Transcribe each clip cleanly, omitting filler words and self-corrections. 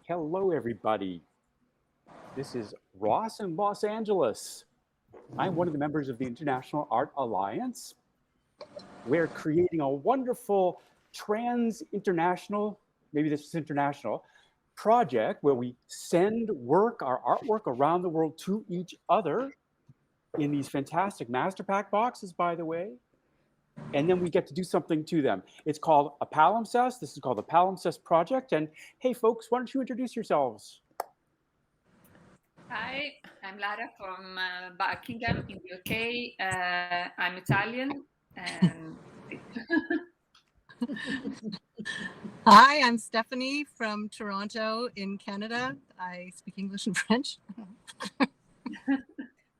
Hello, everybody. This is Ross in Los Angeles. I'm one of the members of the International Art Alliance. We're creating a wonderful trans international, maybe this is international, project where we send our artwork around the world to each other in these fantastic Master Pack boxes, by the way. And then we get to do something to them. It's called a Palimpsest. This is called the Palimpsest Project. And hey, folks, why don't you introduce yourselves? Hi, I'm Lara from Buckingham in the UK. I'm Italian. And Hi, I'm Stephanie from Toronto in Canada. I speak English and French.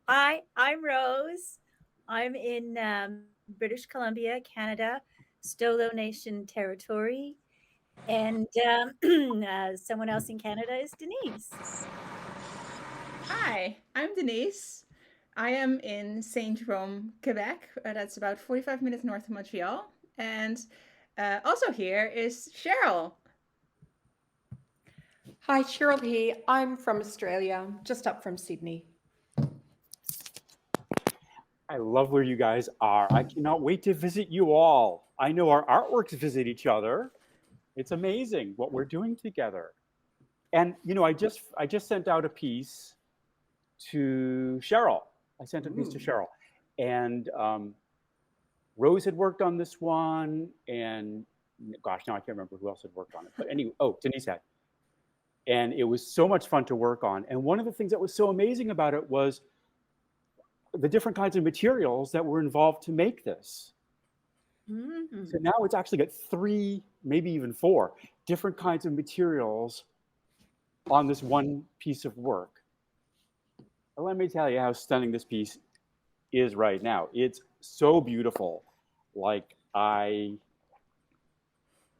Hi, I'm Rose. I'm in British Columbia, Canada, Stolo Nation territory. And someone else in Canada is Denise. Hi, I'm Denise. I am in Saint Jerome, Quebec. That's about 45 minutes north of Montreal. And also here is Cheryl. Hi, Cheryl here. I'm from Australia, just up from Sydney. I love where you guys are. I cannot wait to visit you all. I know our artworks visit each other. It's amazing what we're doing together. And I just sent out a piece to Cheryl. I sent a piece to Cheryl, and Rose had worked on this one, and gosh, now I can't remember who else had worked on it. But anyway, Denise had. And it was so much fun to work on. And one of the things that was so amazing about it was the different kinds of materials that were involved to make this. Mm-hmm. So now it's actually got 3, maybe even 4 different kinds of materials on this one piece of work. And let me tell you how stunning this piece is right now. It's so beautiful. Like I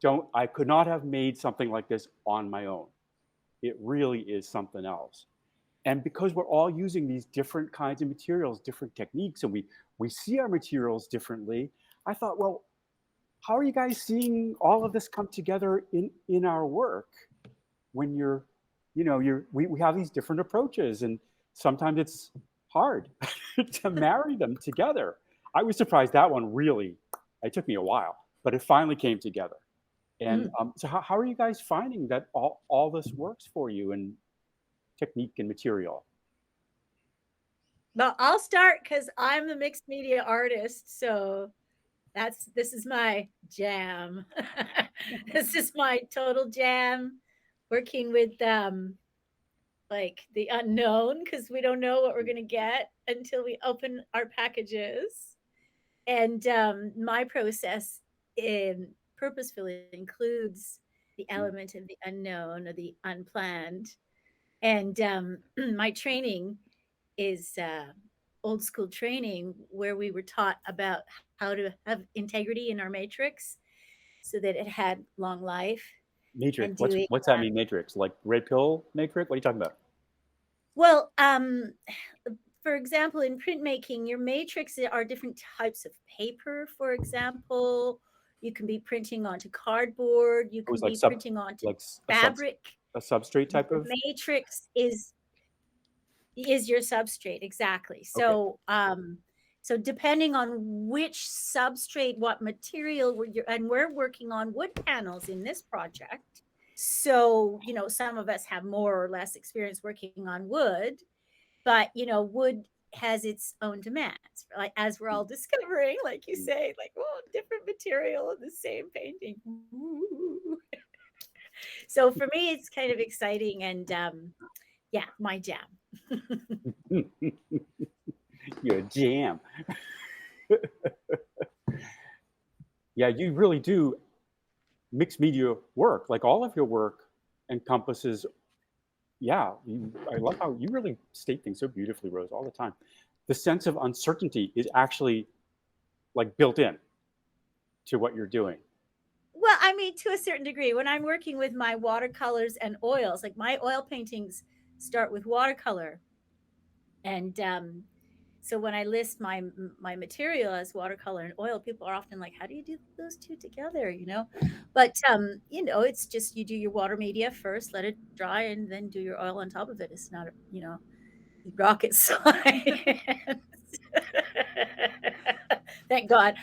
could not have made something like this on my own. It really is something else. And because we're all using these different kinds of materials, different techniques, and we see our materials differently, I thought, well, how are you guys seeing all of this come together in our work when we have these different approaches, and sometimes it's hard to marry them together. I was surprised that one really, it took me a while, but it finally came together. And so how are you guys finding that all this works for you in technique and material? Well, I'll start because I'm the mixed media artist. So this is my jam. This is my total jam, working with like the unknown, because we don't know what we're going to get until we open our packages. And my process purposefully includes the element of the unknown or the unplanned. And my training is old school training, where we were taught about how to have integrity in our matrix so that it had long life. Matrix. What's that mean, matrix? Like red pill matrix? What are you talking about? Well, for example, in printmaking, your matrix are different types of paper, for example. You can be printing onto cardboard. You can be printing onto fabric. A substrate type of matrix is your substrate, exactly. So, okay. So depending on which substrate, what material we're working on wood panels in this project. So, some of us have more or less experience working on wood, but, wood has its own demands, like as we're all discovering, like you say, like, oh, different material in the same painting. So for me, it's kind of exciting, and yeah, my jam. Your jam. Yeah, you really do mixed media work. Like all of your work encompasses, I love how you really state things so beautifully, Rose, all the time. The sense of uncertainty is actually like built in to what you're doing. Well, I mean, to a certain degree, when I'm working with my watercolors and oils, like my oil paintings start with watercolor. And So when I list my material as watercolor and oil, people are often like, how do you do those two together, you know? But you know, it's just you do your water media first, let it dry, and then do your oil on top of it. It's not, you know, rocket science. Thank God.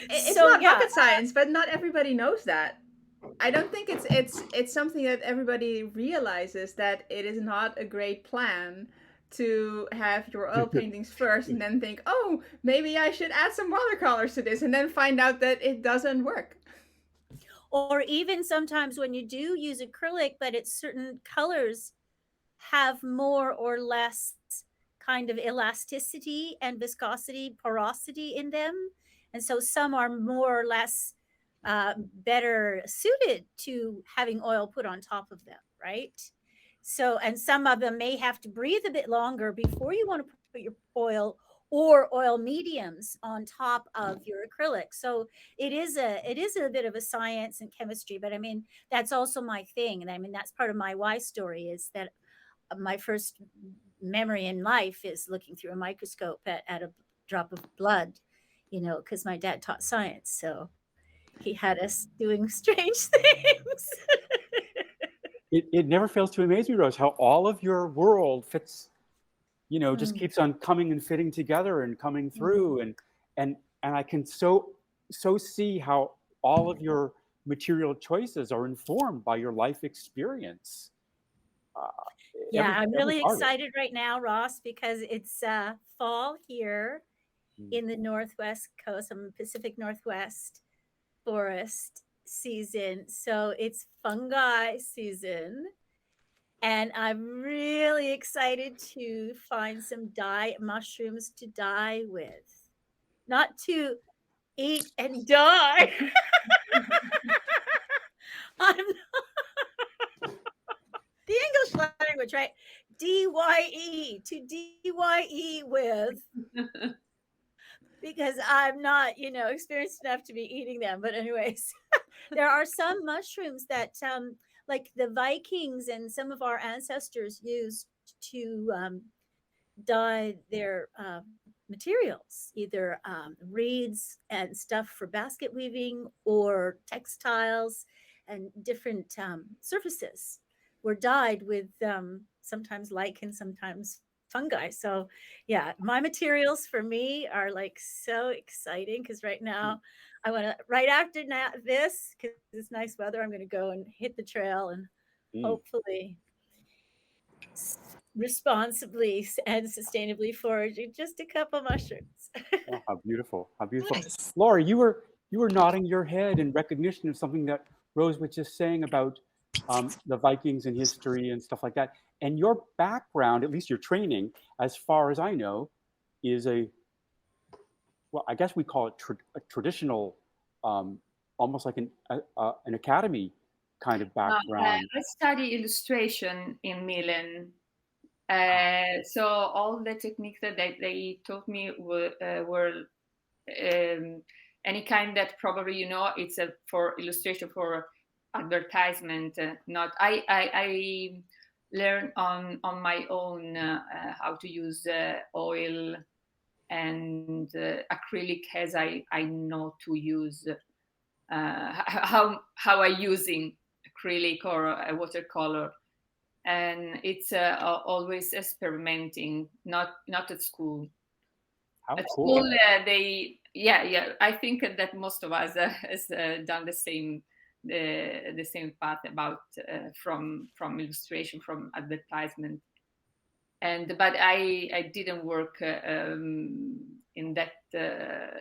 It's So not yeah, rocket science, but not everybody knows that. I don't think it's something that everybody realizes, that it is not a great plan to have your oil paintings first and then think, oh, maybe I should add some watercolors to this, and then find out that it doesn't work. or even sometimes when you do use acrylic, but it's certain colors have more or less kind of elasticity and viscosity, porosity in them. And so some are more or less better suited to having oil put on top of them, right? So, and some of them may have to breathe a bit longer before you want to put your oil or oil mediums on top of your acrylic. So it is a bit of a science and chemistry, but I mean, that's also my thing. And I mean, that's part of my why story, is that my first memory in life is looking through a microscope at a drop of blood, you know, because my dad taught science. So he had us doing strange things. It never fails to amaze me, Rose, how all of your world fits, you know, just keeps on coming and fitting together and coming through. And I can so see how all of your material choices are informed by your life experience. Yeah, Every I'm really part of it. excited right now, Ross, because it's fall here Mm. in the Northwest coast, Pacific Northwest forest season. So it's fungi season. And I'm really excited to find some mushrooms to dye with. Not to eat and die. I'm the English language, right? DYE, to DYE with, because I'm not, you know, experienced enough to be eating them. But anyways, there are some mushrooms that like the Vikings and some of our ancestors used to dye their materials, either reeds and stuff for basket weaving or textiles and different surfaces were dyed with sometimes lichen, sometimes fungi. So yeah, my materials for me are like so exciting, because right now I want to, right after this, because it's nice weather, I'm going to go and hit the trail and hopefully responsibly and sustainably foraging just a couple mushrooms. Oh, how beautiful! How beautiful, Nice. Laura. You were nodding your head in recognition of something that Rose was just saying about the Vikings and history and stuff like that. And your background, at least your training, as far as I know, is well, I guess we call it a traditional, almost like an academy kind of background. I study illustration in Milan. So all the techniques that they taught me were any kind that probably, you know, it's for illustration for advertisement. Not I learned on my own how to use oil and acrylic, as I know to use how I using acrylic or a watercolor. And it's always experimenting, not at school. How At cool! school, I think that most of us has done the same path about from illustration, from advertisement. But I didn't work in that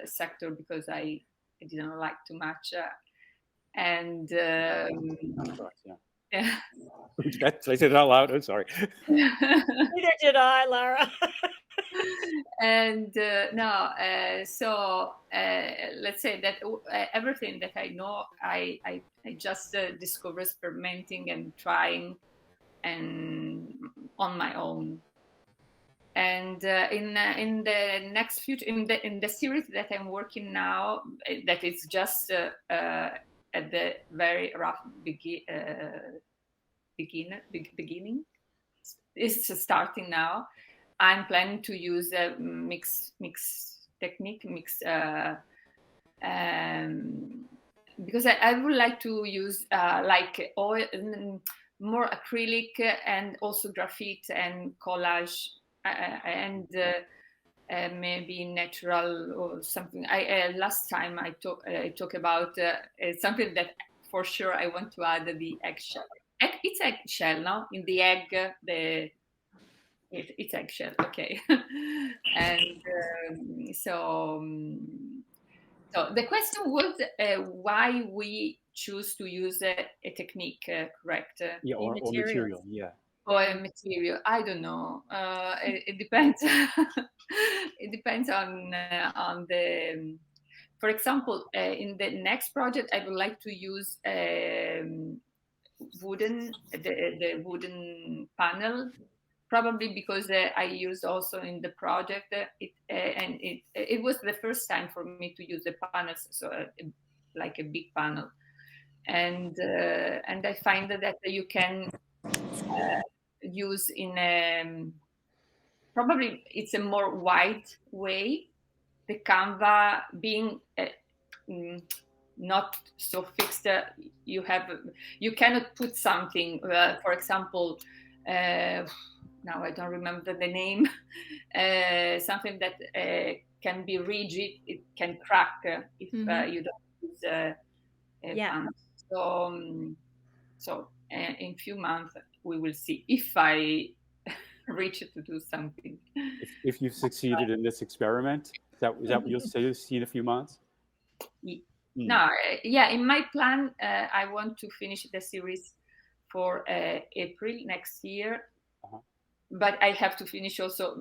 sector because I didn't like too much. And Yeah. yeah. Did I say that out loud? I'm sorry. Neither did I, Lara. And so let's say that everything that I know, I just discover experimenting and trying and on my own. And in the next future, in the series that I'm working now, that is just at the very rough beginning, it's starting now. I'm planning to use a mix technique, because I would like to use like oil, more acrylic and also graphite and collage and maybe natural or something. I last time I talk about something that for sure I want to add the eggshell. It's eggshell, no? In the egg, it's eggshell, okay. And so the question was why we choose to use a technique, correct? Yeah, or material. Yeah. Or a material. I don't know. It depends. It depends on the. For example, in the next project, I would like to use the wooden panel. Probably because I used also in the project it was the first time for me to use the panels, so like a big panel, and I find that you can use in probably it's a more wide way, the canvas being not so fixed. You cannot put something, for example, now I don't remember the name, something that can be rigid, it can crack if you don't use a panel. So in few months we will see if I reach to do something. If you've succeeded in this experiment, is that what you'll see in a few months? No, yeah, in my plan, I want to finish the series for April next year. But I have to finish also.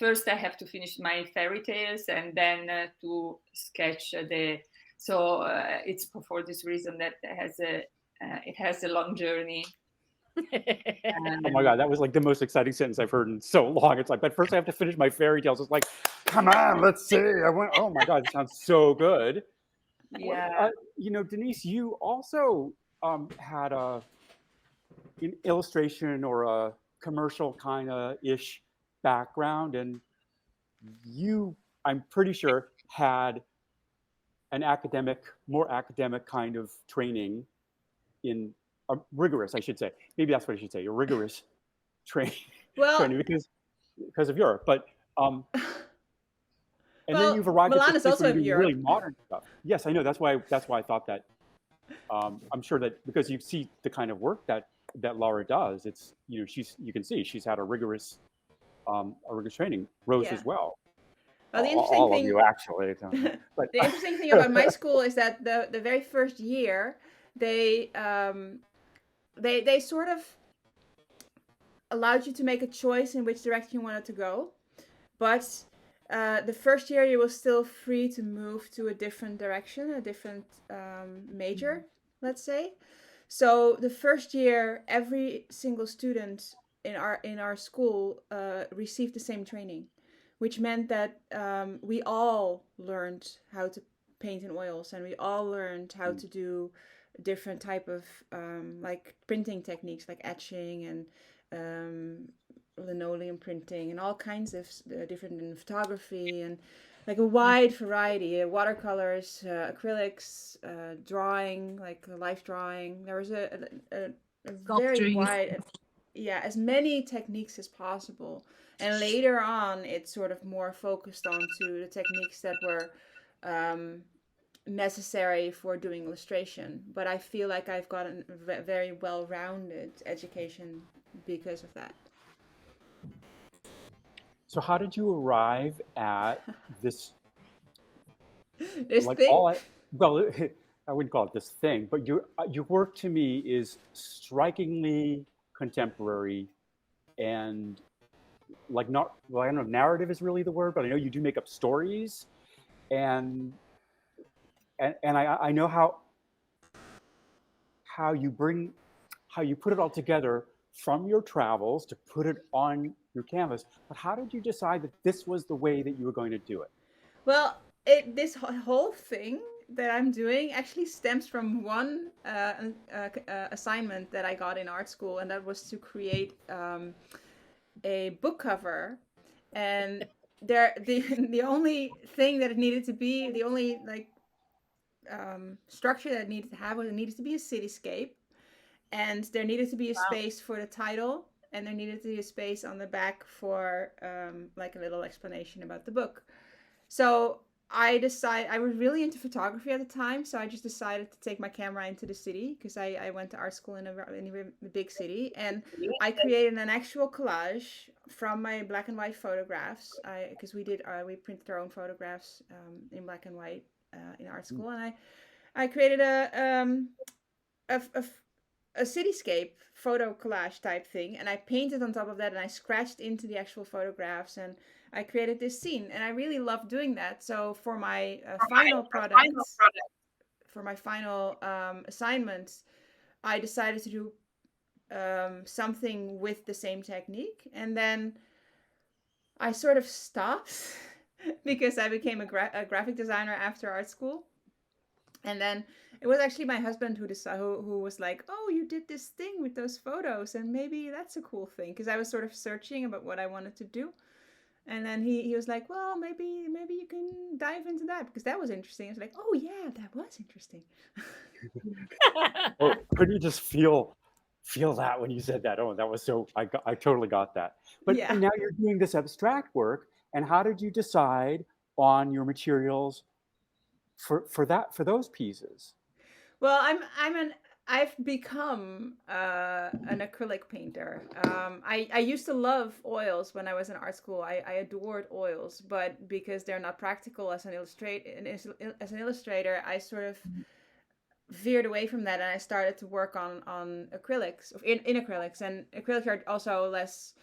First, I have to finish my fairy tales, and then to sketch the. So it's for this reason that it has a long journey. Oh my God, that was like the most exciting sentence I've heard in so long. It's like, but first I have to finish my fairy tales. It's like, come on, let's see. Oh my God, it sounds so good. Yeah. You know, Denise, you also had an illustration or a commercial kind of ish background, and you, I'm pretty sure, had an more academic kind of training in rigorous, I should say. Maybe that's what I should say. A rigorous training because of Europe, but and then you've arrived Milan at this is place also where you do Europe. really modern stuff. Yes, I know. That's why I thought that. I'm sure that because you see the kind of work that Laura does, it's you can see she's had a rigorous training. Rose as well. Well, the interesting thing, of you actually. But the interesting thing about my school is that the very first year they sort of allowed you to make a choice in which direction you wanted to go, but the first year you were still free to move to a different direction, a different major, let's say. So the first year, every single student in our school received the same training, which meant that we all learned how to paint in oils, and we all learned how to do different type of like printing techniques, like etching and linoleum printing, and all kinds of different in photography, and like a wide variety of watercolors, acrylics, drawing, like life drawing. There was a very wide, as many techniques as possible. And later on, it sort of more focused onto the techniques that were necessary for doing illustration. But I feel like I've gotten a very well-rounded education because of that. So how did you arrive at this like thing? Well, I wouldn't call it this thing, but your work to me is strikingly contemporary, and like I don't know if narrative is really the word, but I know you do make up stories, and I know how you put it all together from your travels to put it on your canvas. But how did you decide that this was the way that you were going to do it? Well, this whole thing that I'm doing actually stems from one assignment that I got in art school, and that was to create a book cover and the only thing that it needed to be, the only like structure that it needed to have was it needed to be a cityscape, and there needed to be a space for the title, and there needed to be a space on the back for like a little explanation about the book. So I was really into photography at the time, so I just decided to take my camera into the city because I went to art school in a big city, and I created an actual collage from my black and white photographs. Because we printed our own photographs in black and white in art school, and I created a, a a cityscape photo collage type thing, and I painted on top of that, and I scratched into the actual photographs, and I created this scene, and I really loved doing that. So for my final product, for my final assignment, I decided to do something with the same technique, and then I sort of stopped because I became a graphic designer after art school. And then it was actually my husband who was like, "Oh, you did this thing with those photos, and maybe that's a cool thing." Because I was sort of searching about what I wanted to do, and then he was like, "Well, maybe you can dive into that because that was interesting." I was like, "Oh yeah, that was interesting." Oh, could you just feel that when you said that? Oh, that was so. I totally got that. But Yeah. now you're doing this abstract work, and how did you decide on your materials for those pieces? Well, I've become an acrylic painter. I used to love oils when I was in art school. I adored oils, but because they're not practical as an illustrator, I sort of veered away from that, and I started to work on acrylics, in acrylics, and acrylics are also less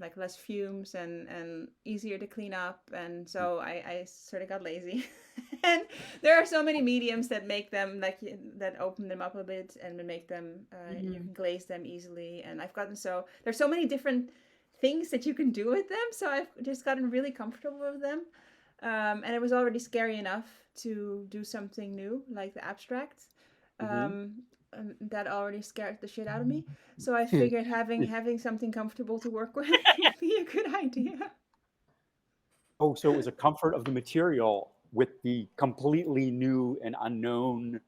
like less fumes and easier to clean up, and so I sort of got lazy. And there are so many mediums that make them like that open them up a bit and make them you can glaze them easily, and I've gotten so there's so many different things that you can do with them, so I've just gotten really comfortable with them. And it was already scary enough to do something new like the abstract. That already scared the shit out of me. So I figured having something comfortable to work with would be a good idea. Oh, so it was a comfort of the material with the completely new and unknown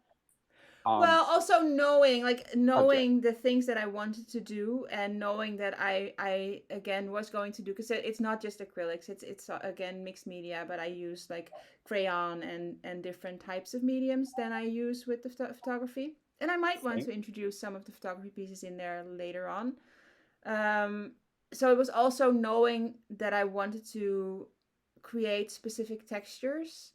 Well, also subject. knowing the things that I wanted to do, and knowing that I again was going to do, because it's not just acrylics, it's again mixed media, but I use like crayon and different types of mediums than I use with the photography. And I might want to introduce some of the photography pieces in there later on. So it was also knowing that I wanted to create specific textures,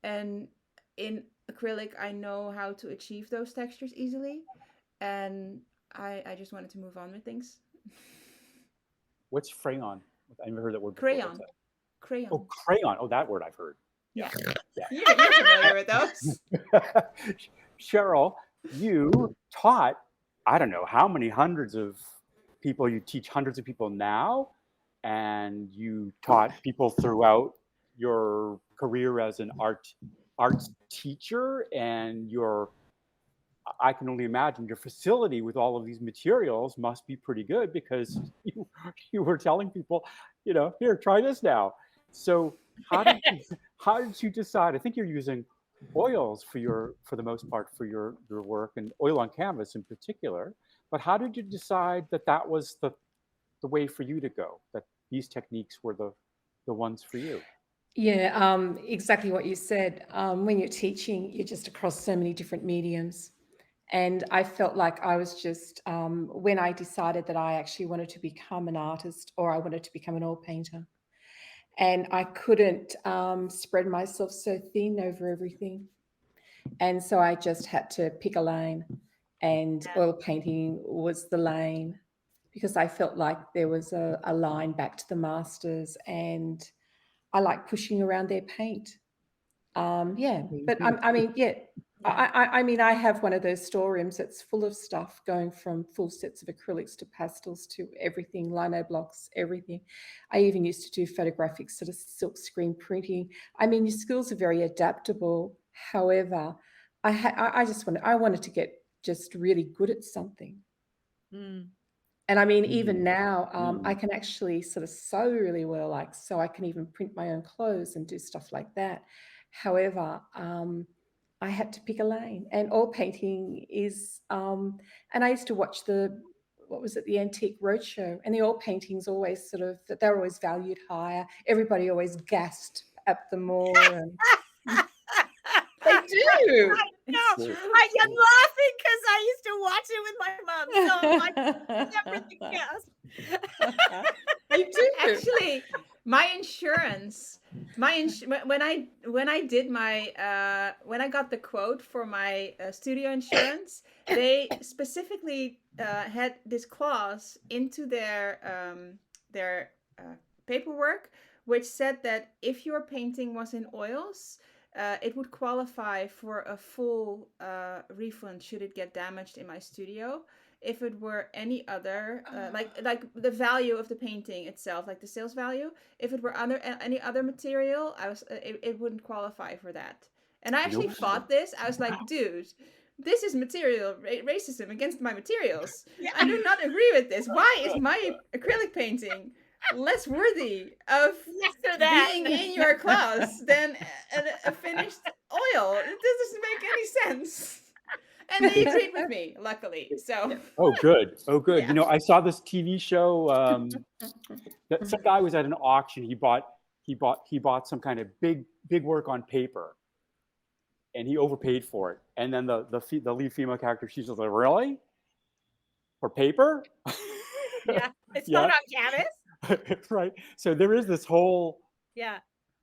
and in acrylic I know how to achieve those textures easily, and I just wanted to move on with things. What's Freon? I never heard that word before. What's Crayon. that? Crayon. Oh, crayon. Oh, that word I've heard. Yeah. Yeah. You're familiar with those. Cheryl, you taught, I don't know how many hundreds of people, you teach hundreds of people now, and you taught people throughout your career as an arts teacher, and I can only imagine your facility with all of these materials must be pretty good because you were telling people, here, try this now. So how did you decide? I think you're using oils for the most part for your work, and oil on canvas in particular. But how did you decide that was the way for you to go? That these techniques were the ones for you? Yeah, exactly what you said. When you're teaching, you're just across so many different mediums. And I felt like I was just, when I decided that I actually wanted to become an artist, or I wanted to become an oil painter, and I couldn't spread myself so thin over everything. And so I just had to pick a lane, and oil painting was the lane, because I felt like there was a line back to the masters, and I like pushing around their paint. Yeah, but I mean, yeah, I mean, I have one of those storerooms that's full of stuff, going from full sets of acrylics to pastels to everything, lino blocks, everything. I even used to do photographic sort of silk screen printing. I mean, your skills are very adaptable. However, I wanted to get just really good at something. And I mean, even now, I Mm. can actually sort of sew really well, like, so I can even print my own clothes and do stuff like that. However, I had to pick a lane, and oil painting is, and I used to watch what was it, the Antique Roadshow, and the oil paintings always sort of, they're always valued higher. Everybody always gasped at them more, and they do. I It's know. true. I'm laughing because I used to watch it with my mom, so I remember the gasp. They do. Actually, my insurance, when I did my when I got the quote for my studio insurance, they specifically had this clause into their paperwork, which said that if your painting was in oils, it would qualify for a full refund should it get damaged in my studio. If it were any other like the value of the painting itself, like the sales value, if it were any other material, it wouldn't qualify for that. And I actually Nope. fought this. I was like, dude, this is material racism against my materials. I do not agree with this. Why is my acrylic painting less worthy of Yes, or that. being in your class than a finished oil? It doesn't make any sense. And they agreed with me, luckily. So Oh, good. Oh, good. Yeah. You know, I saw this TV show that some guy was at an auction. He bought some kind of big work on paper, and he overpaid for it. And then the lead female character, she's just like, really? For paper? Yeah, it's Yeah. not on canvas. Right. So there is this whole Yeah.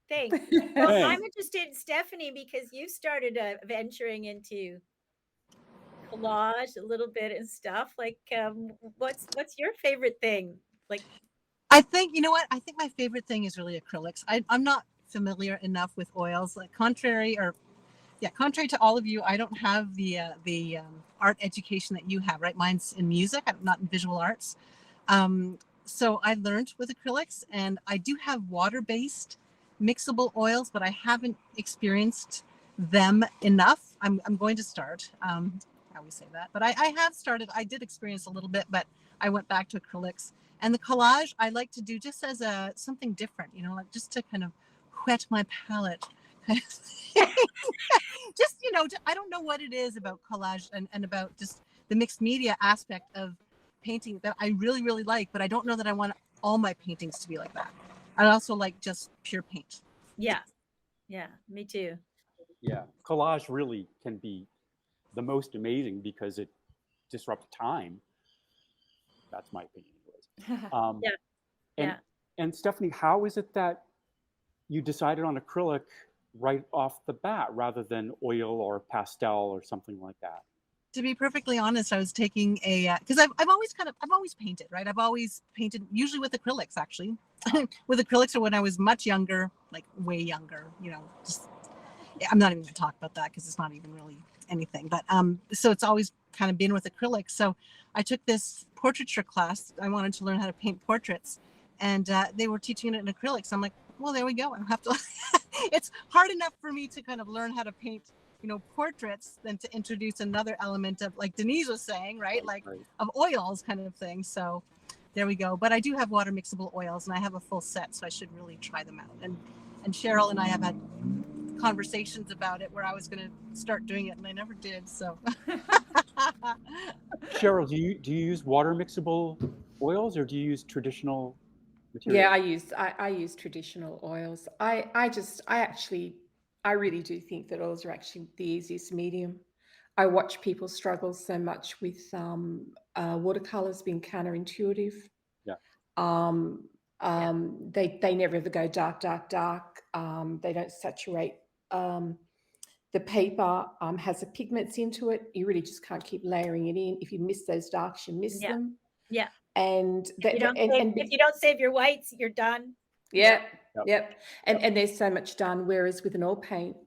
Thanks. Well, thing. I'm interested in Stephanie because you started venturing into collage a little bit and stuff. Like, what's your favorite thing? Like, I think, you know what? I think my favorite thing is really acrylics. I'm not familiar enough with oils. Like contrary to all of you, I don't have the art education that you have, right? Mine's in music. I'm not in visual arts. So I learned with acrylics, and I do have water-based mixable oils, but I haven't experienced them enough. I'm going to start. I always say that, but I have started. I did experience a little bit, but I went back to acrylics. And the collage I like to do just as something different, you know, like just to kind of whet my palette. Just, you know, I don't know what it is about collage and about just the mixed media aspect of painting that I really, really like, but I don't know that I want all my paintings to be like that. I also like just pure paint. yeah, me too. Yeah. Collage really can be the most amazing because it disrupts time. That's my opinion, anyways. Yeah. And, Yeah. and Stephanie, how is it that you decided on acrylic right off the bat rather than oil or pastel or something like that? To be perfectly honest, I was taking because I've always painted, right? I've always painted usually with acrylics, actually. With acrylics, or when I was much younger, like way younger, you know, just I'm not even going to talk about that because it's not even really anything. But so it's always kind of been with acrylics. So I took this portraiture class. I wanted to learn how to paint portraits, and they were teaching it in acrylics. I'm like, well, there we go. I don't have to. It's hard enough for me to kind of learn how to paint, you know, portraits than to introduce another element of, like Denise was saying, right? Like Right. of oils kind of thing. So there we go. But I do have water mixable oils, and I have a full set, so I should really try them out. And Cheryl and I have had conversations about it where I was going to start doing it, and I never did. So Cheryl, do you use water mixable oils or do you use traditional materials? Yeah, I use traditional oils. I really do think that oils are actually the easiest medium. I watch people struggle so much with watercolors being counterintuitive. Yeah. They never ever go dark, dark, dark. They don't saturate. The paper has the pigments into it. You really just can't keep layering it in. If you miss those darks, you miss Yeah. them. Yeah. And If you don't save your whites, you're done. yeah, Yep. yep. And there's so much done. Whereas with an oil paint,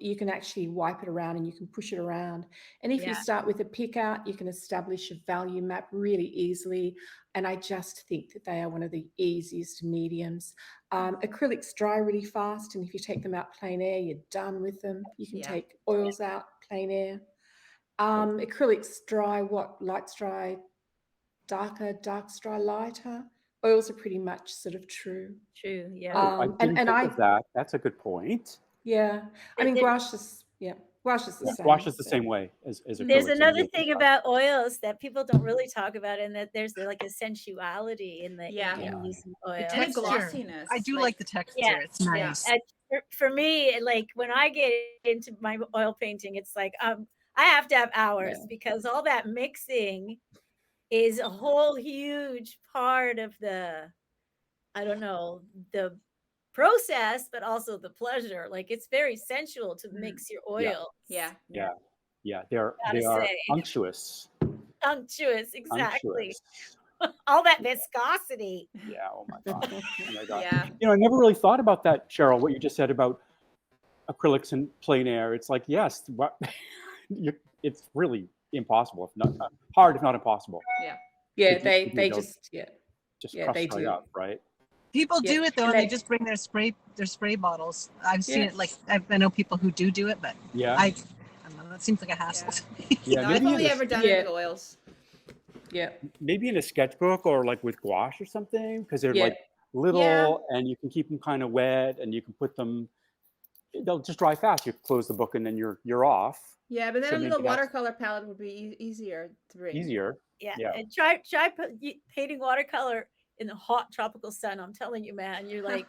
you can actually wipe it around and you can push it around. And if you Yeah. start with a pick out, you can establish a value map really easily. And I just think that they are one of the easiest mediums. Acrylics dry really fast. And if you take them out plein air, you're done with them. You can Yeah. take oils out plein air. Acrylics dry, lights dry dark straw, lighter. Oils are pretty much sort of true. True. Yeah. Oh, I didn't And think I, of that. That's a good point. yeah, I mean, There- gouache is the Yeah, same. gouache is the so. same way as There's acrylics. It another really thing does. about oils that people don't really talk about, and that there's like a sensuality in the Yeah. Yeah. using The oil. And a texture. glossiness. I do like the texture. Yeah, It's yeah. nice. And for me, like when I get into my oil painting, it's like I have to have hours Yeah. because all that mixing is a whole huge part of the, I don't know, the process, but also the pleasure. Like it's very sensual to mix your Yeah. oils. Yeah. Yeah, yeah, Gotta they are say. unctuous. Unctuous, exactly. Unctuous. All that viscosity. Yeah. Oh my god. Oh my god. Yeah. You know, I never really thought about that, Cheryl. What you just said about acrylics and plein air. It's like, yes, what it's really impossible, if not hard, if not impossible. Yeah. Yeah, If they you don't just just yeah, crush they right do. up, right? People Yeah, do it though, and and they they- just bring their spray bottles. I've seen Yeah. it. Like I know people who do it, but Yeah. I don't know. That seems like a hassle. Yeah. No, maybe I've in only a- ever done Yeah. it with oils. Yeah. maybe in a sketchbook or like with gouache or something, because they're Yeah. like little and you can keep them kind of wet and you can put them. They'll just dry fast. You close the book and then you're off. Yeah, but then So a little maybe that's watercolor palette would be easier to bring. easier. Yeah. Yeah. And try painting watercolor in the hot tropical sun. I'm telling you, man, you're like,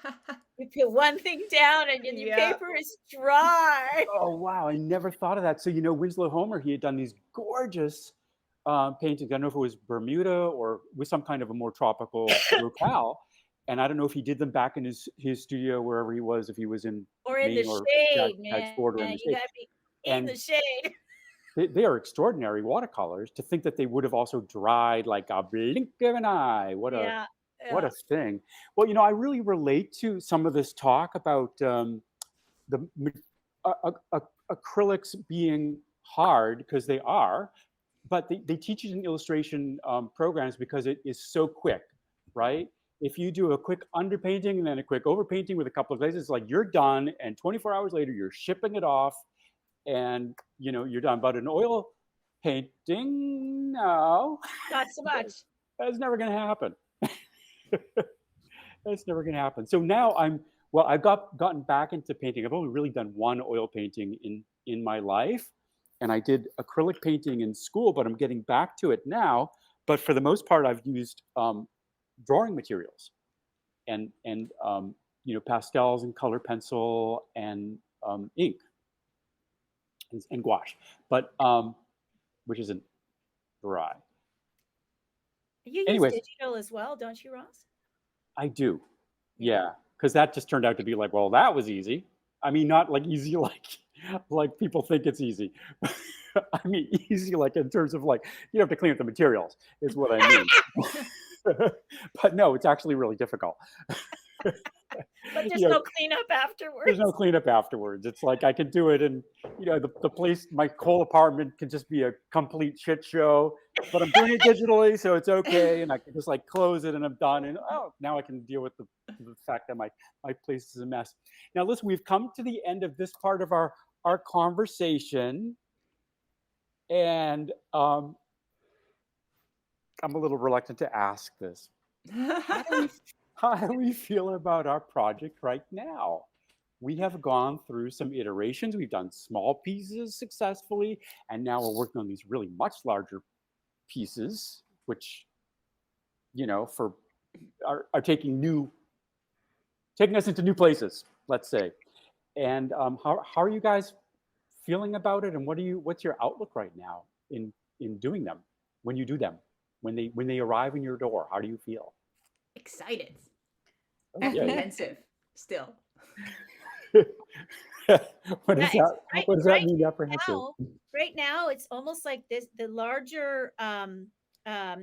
you put one thing down and your Yeah. paper is dry. Oh wow, I never thought of that. So Winslow Homer, he had done these gorgeous paintings. I don't know if it was Bermuda or with some kind of a more tropical locale, and I don't know if he did them back in his studio wherever he was, if he was in Or in the Maine or shade, had man. Florida or in the You shade. gotta be in And the shade. they are extraordinary watercolors. To think that they would have also dried like a blink of an eye. What a Yeah. thing. Well, I really relate to some of this talk about the acrylics being hard, because they are, but they teach it in illustration programs because it is so quick, right? If you do a quick underpainting and then a quick overpainting with a couple of glazes, it's like you're done, and 24 hours later you're shipping it off, and you're done. But an oil painting, no, Not so much. that's never going to happen. That's never going to happen. So now I've gotten back into painting. I've only really done one oil painting in my life, and I did acrylic painting in school, but I'm getting back to it now. But for the most part, I've used drawing materials and pastels and color pencil and ink and gouache, but which isn't dry. You use Anyways. digital as well, don't you, Ross? I do. Yeah. Because that just turned out to be like, well, that was easy. I mean, not like easy like people think it's easy. I mean, easy like in terms of like, you have to clean up the materials is what I mean. But no, it's actually really difficult. But there's no cleanup afterwards. There's no cleanup afterwards. It's like I can do it, and the place, my whole apartment can just be a complete shit show. But I'm doing it digitally, so it's okay, and I can just like close it, and I'm done. And now I can deal with the fact that my place is a mess. Now, listen, we've come to the end of this part of our conversation, and I'm a little reluctant to ask this. How do we feel about our project right now? We have gone through some iterations. We've done small pieces successfully, and now we're working on these really much larger pieces, which, are taking us into new places, let's say. And how are you guys feeling about it? And what's your outlook right now in doing them? When you do them, when they arrive in your door, how do you feel? Excited. Yeah. Apprehensive still. What does that mean, apprehensive? Right now, it's almost like the larger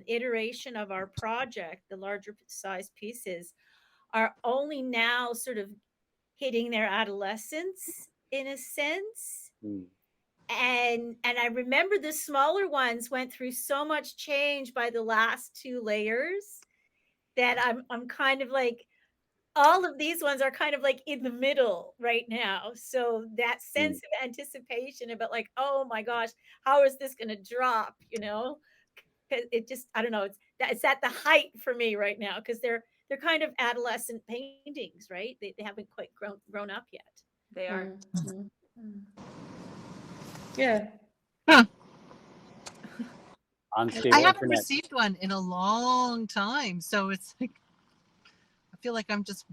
iteration of our project, the larger size pieces, are only now sort of hitting their adolescence in a sense. And I remember the smaller ones went through so much change by the last 2 layers that I'm kind of like, all of these ones are kind of like in the middle right now. So that sense of anticipation about like, oh my gosh, how is this going to drop? Because it just, I don't know. it's at the height for me right now because they're kind of adolescent paintings, right? They haven't quite grown up yet. They are. Yeah. Huh. Unstable I haven't internet. received one in a long time, so it's like I feel like I'm just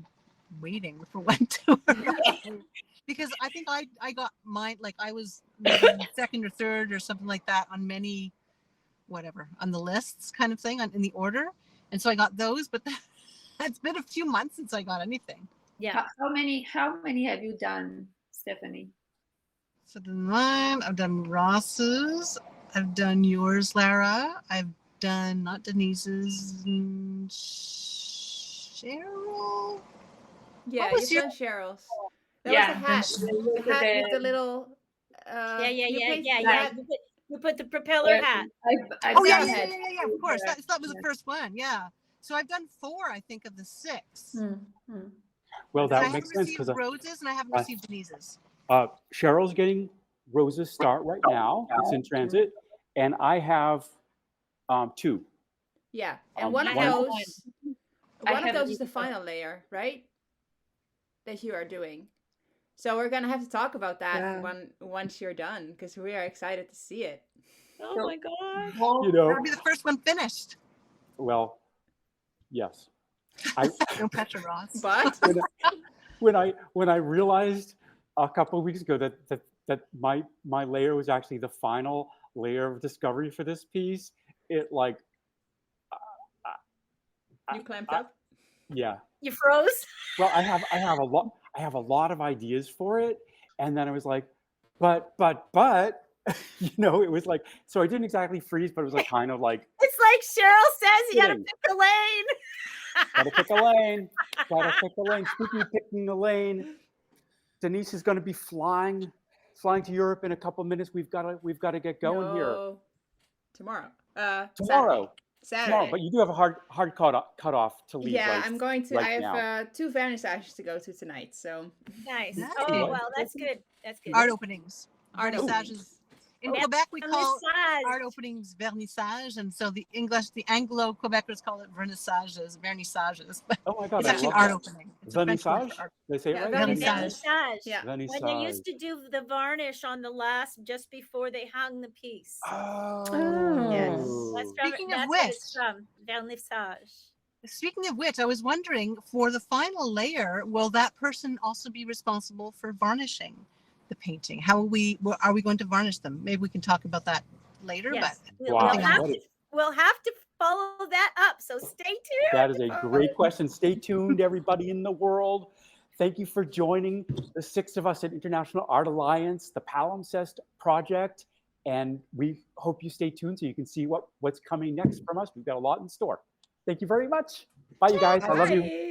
waiting for one to arrive. Because I think I got mine, like I was maybe second or third or something like that on many, whatever, on the lists kind of thing, in the order. And so I got those, but it's been a few months since I got anything. Yeah. How many have you done, Stephanie? So then mine, I've done Ross's, I've done yours, Lara. I've done not Denise's, Cheryl. Yeah, was you've done Cheryl's. That Yeah. was the hat with the little. Yeah. you painted the yeah. hat. You put the propeller hat. I've Oh yeah, done yeah, it. yeah, yeah, yeah. Of course, that was the first one. Yeah. So I've done 4, I think, of the 6. Well, I that haven't makes sense received because Rose's and I haven't received Denise's. Cheryl's getting Rose's start right now. It's in transit, and I have 2. Yeah, and One one I of have those is the Lisa. final layer, right? That you are doing. So we're gonna have to talk about that once you're done, because we are excited to see it. Oh my god! You know, That'll be the first one finished. well, yes. No pressure, Ross. But when I realized a couple of weeks ago that my layer was actually the final layer of discovery for this piece, it like you clamped up. Yeah. You froze. Well, I have a lot of ideas for it, and then I was like, but you know, it was like, so I didn't exactly freeze, but it was like kind of like, It's like Cheryl says, you gotta Kidding. pick a lane. gotta pick a lane, gotta pick a lane. Speaking of picking a lane, Denise is going to be flying to Europe in a couple of minutes. We've got to get going here Tomorrow. Tomorrow, Saturday. but you do have a hard cutoff to leave. Yeah, right, I'm going to. right I now. have 2 vernissages to go to tonight. So Nice. Nice. Oh well, that's good. That's good. Art openings. art Vernissages. openings. In Quebec, we call Vernissage. art openings vernissage, and so the Anglo-Quebecers call it vernissages, But Oh my God, it's I actually an love art that. opening. It's a French word Vernissage? for art. They say it Yeah, right? vernissage. Vernissage. Yeah. When they Vernissage. used to do the varnish on the last, just before they hung the piece. Oh. Yes. That's from, Speaking of that's which- what it's from. Vernissage. Speaking of which, I was wondering, for the final layer, will that person also be responsible for varnishing the painting? Are we going to varnish them? Maybe we can talk about that later. Yes. But Wow. We'll have to follow that up. So stay tuned. That is a great question. Stay tuned, everybody in the world. Thank you for joining the 6 of us at International Art Alliance, the Palimpsest project, and we hope you stay tuned so you can see what's coming next from us. We've got a lot in store. Thank you very much. Bye, you guys. I love you. Bye.